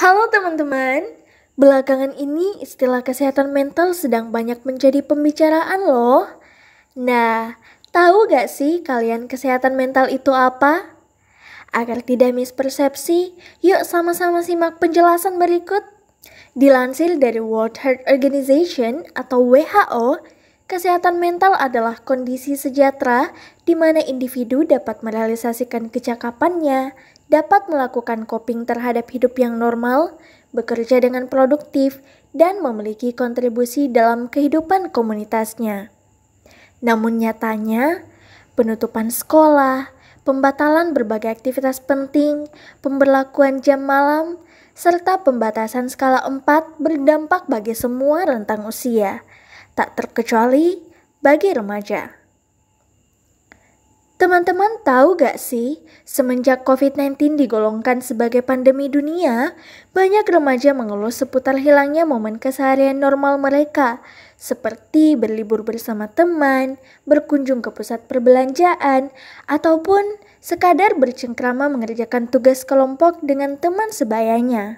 Halo teman-teman, belakangan ini istilah kesehatan mental sedang banyak menjadi pembicaraan loh. Nah, tahu gak sih kalian kesehatan mental itu apa? Agar tidak mispersepsi, yuk sama-sama simak penjelasan berikut. Dilansir dari World Health Organization atau WHO, kesehatan mental adalah kondisi sejahtera di mana individu dapat merealisasikan kecakapannya, dapat melakukan coping terhadap hidup yang normal, bekerja dengan produktif, dan memiliki kontribusi dalam kehidupan komunitasnya. Namun nyatanya, penutupan sekolah, pembatalan berbagai aktivitas penting, pemberlakuan jam malam, serta pembatasan skala 4 berdampak bagi semua rentang usia, tak terkecuali bagi remaja. Teman-teman tahu gak sih, semenjak COVID-19 digolongkan sebagai pandemi dunia, banyak remaja mengeluh seputar hilangnya momen keseharian normal mereka, seperti berlibur bersama teman, berkunjung ke pusat perbelanjaan, ataupun sekadar bercengkrama mengerjakan tugas kelompok dengan teman sebayanya.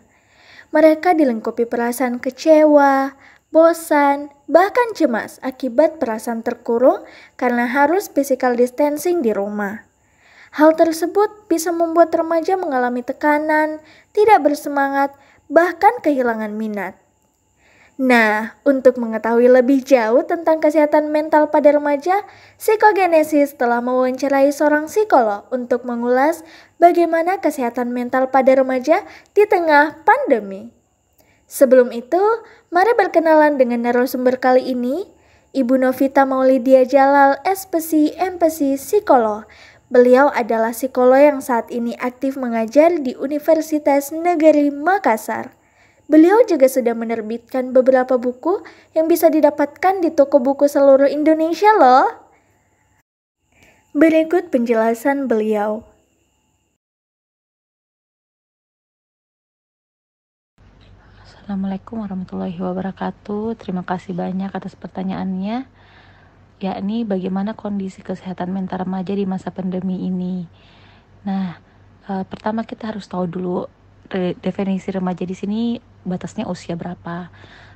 Mereka dilengkapi perasaan kecewa, bosan, bahkan cemas akibat perasaan terkurung karena harus physical distancing di rumah. Hal tersebut bisa membuat remaja mengalami tekanan, tidak bersemangat, bahkan kehilangan minat. Nah, untuk mengetahui lebih jauh tentang kesehatan mental pada remaja, Psikogenesis telah mewawancarai seorang psikolog untuk mengulas bagaimana kesehatan mental pada remaja di tengah pandemi. Sebelum itu, mari berkenalan dengan narasumber kali ini, Ibu Novita Maulidia Jalal, SPSI, MPSI, Psikolog. Beliau adalah psikolog yang saat ini aktif mengajar di Universitas Negeri Makassar. Beliau juga sudah menerbitkan beberapa buku yang bisa didapatkan di toko buku seluruh Indonesia loh. Berikut penjelasan beliau. Assalamualaikum warahmatullahi wabarakatuh. Terima kasih banyak atas pertanyaannya, yakni bagaimana kondisi kesehatan mental remaja di masa pandemi ini. Nah, pertama kita harus tahu dulu definisi remaja di sini batasnya usia berapa.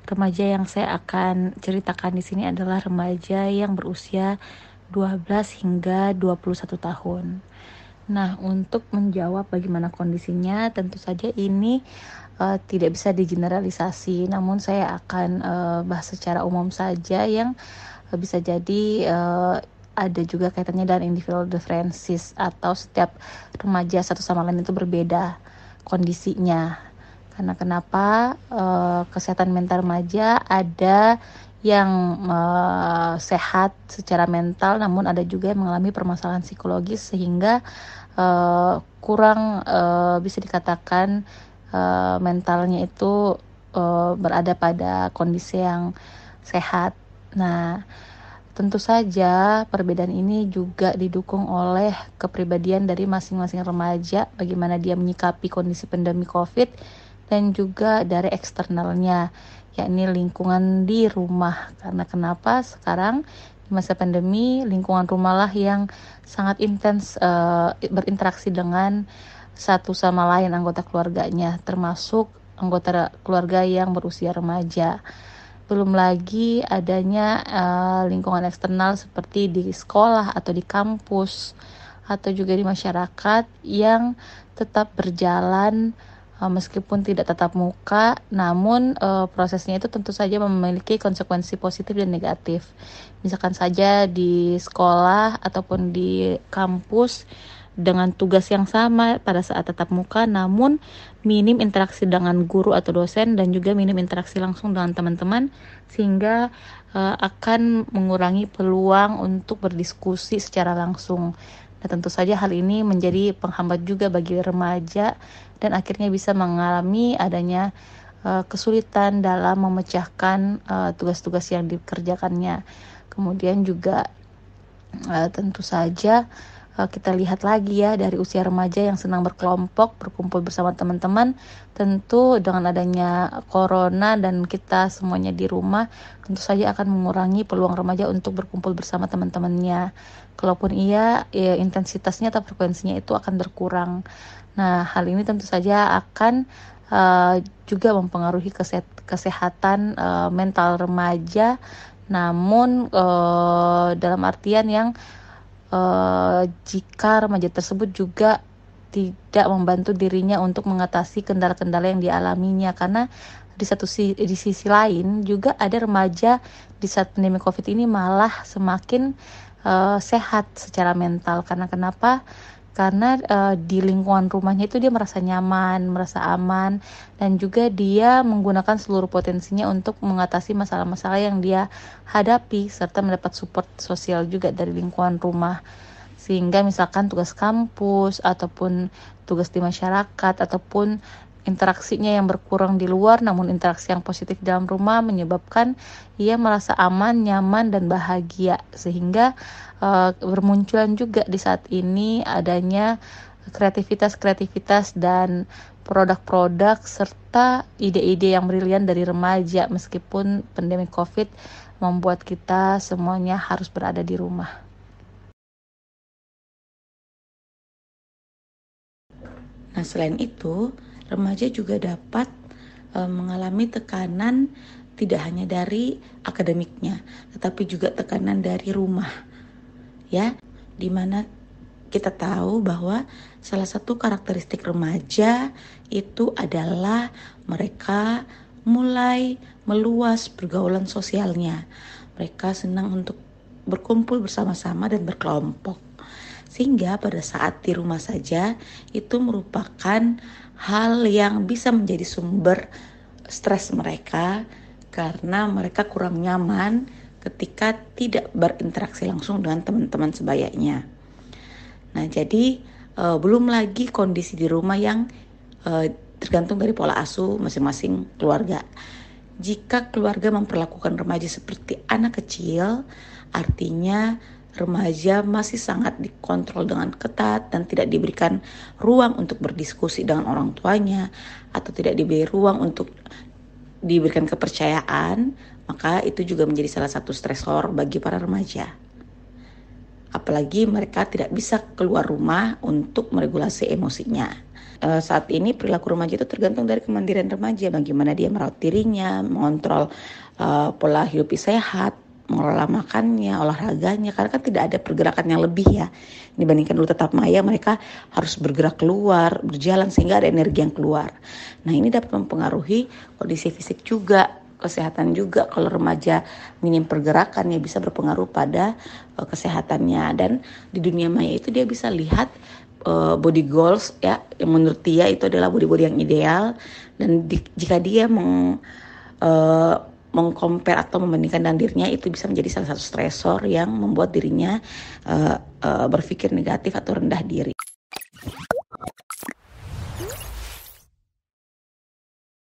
Remaja yang saya akan ceritakan di sini adalah remaja yang berusia 12 hingga 21 tahun. Nah, untuk menjawab bagaimana kondisinya, tentu saja ini tidak bisa digeneralisasi, namun saya akan bahas secara umum saja yang bisa jadi ada juga kaitannya dengan individual differences atau setiap remaja satu sama lain itu berbeda kondisinya. Karena kenapa kesehatan mental remaja ada yang sehat secara mental, namun ada juga yang mengalami permasalahan psikologis sehingga kurang bisa dikatakan mentalnya itu berada pada kondisi yang sehat. Nah, tentu saja perbedaan ini juga didukung oleh kepribadian dari masing-masing remaja, bagaimana dia menyikapi kondisi pandemi COVID, dan juga dari eksternalnya, yakni lingkungan di rumah. Karena kenapa sekarang di masa pandemi lingkungan rumahlah yang sangat intens berinteraksi dengan satu sama lain anggota keluarganya, termasuk anggota keluarga yang berusia remaja. Belum lagi adanya lingkungan eksternal seperti di sekolah atau di kampus atau juga di masyarakat yang tetap berjalan meskipun tidak tatap muka, namun prosesnya itu tentu saja memiliki konsekuensi positif dan negatif. Misalkan saja di sekolah ataupun di kampus dengan tugas yang sama pada saat tatap muka, namun minim interaksi dengan guru atau dosen dan juga minim interaksi langsung dengan teman-teman, sehingga akan mengurangi peluang untuk berdiskusi secara langsung. Nah, tentu saja hal ini menjadi penghambat juga bagi remaja dan akhirnya bisa mengalami adanya kesulitan dalam memecahkan tugas-tugas yang dikerjakannya. Kemudian juga tentu saja kita lihat lagi ya dari usia remaja yang senang berkelompok, berkumpul bersama teman-teman. Tentu dengan adanya corona dan kita semuanya di rumah, tentu saja akan mengurangi peluang remaja untuk berkumpul bersama teman-temannya. Kalaupun iya, ya, intensitasnya atau frekuensinya itu akan berkurang. Nah, hal ini tentu saja akan juga mempengaruhi kesehatan mental remaja, namun dalam artian yang jika remaja tersebut juga tidak membantu dirinya untuk mengatasi kendala-kendala yang dialaminya, karena di sisi lain juga ada remaja di saat pandemi COVID ini malah semakin sehat secara mental. Karena kenapa? Karena di lingkungan rumahnya itu dia merasa nyaman, merasa aman, dan juga dia menggunakan seluruh potensinya untuk mengatasi masalah-masalah yang dia hadapi, serta mendapat support sosial juga dari lingkungan rumah. Sehingga misalkan tugas kampus ataupun tugas di masyarakat ataupun interaksinya yang berkurang di luar, namun interaksi yang positif di dalam rumah menyebabkan ia merasa aman, nyaman, dan bahagia. Sehingga bermunculan juga di saat ini adanya kreativitas dan produk-produk serta ide-ide yang brilian dari remaja, meskipun pandemi COVID membuat kita semuanya harus berada di rumah. Nah, selain itu, remaja juga dapat mengalami tekanan tidak hanya dari akademiknya, tetapi juga tekanan dari rumah, ya, dimana kita tahu bahwa salah satu karakteristik remaja itu adalah mereka mulai meluas pergaulan sosialnya. Mereka senang untuk berkumpul bersama-sama dan berkelompok. Sehingga pada saat di rumah saja itu merupakan hal yang bisa menjadi sumber stres mereka, karena mereka kurang nyaman ketika tidak berinteraksi langsung dengan teman-teman sebayanya. Nah, jadi belum lagi kondisi di rumah yang tergantung dari pola asuh masing-masing keluarga. Jika keluarga memperlakukan remaja seperti anak kecil, artinya remaja masih sangat dikontrol dengan ketat dan tidak diberikan ruang untuk berdiskusi dengan orang tuanya, atau tidak diberi ruang untuk diberikan kepercayaan, maka itu juga menjadi salah satu stresor bagi para remaja. Apalagi mereka tidak bisa keluar rumah untuk meregulasi emosinya. Saat ini perilaku remaja itu tergantung dari kemandirian remaja, bagaimana dia merawat dirinya, mengontrol pola hidup sehat, mengelola makannya, olahraganya, karena kan tidak ada pergerakan yang lebih ya dibandingkan dulu tetap maya. Mereka harus bergerak keluar, berjalan, sehingga ada energi yang keluar. Nah, ini dapat mempengaruhi kondisi fisik juga, kesehatan juga. Kalau remaja minim pergerakan ya bisa berpengaruh pada kesehatannya. Dan di dunia maya itu dia bisa lihat body goals ya, yang menurut dia itu adalah body-body yang ideal. Dan jika dia mengcompare atau membandingkan dengan dirinya, itu bisa menjadi salah satu stresor yang membuat dirinya berpikir negatif atau rendah diri.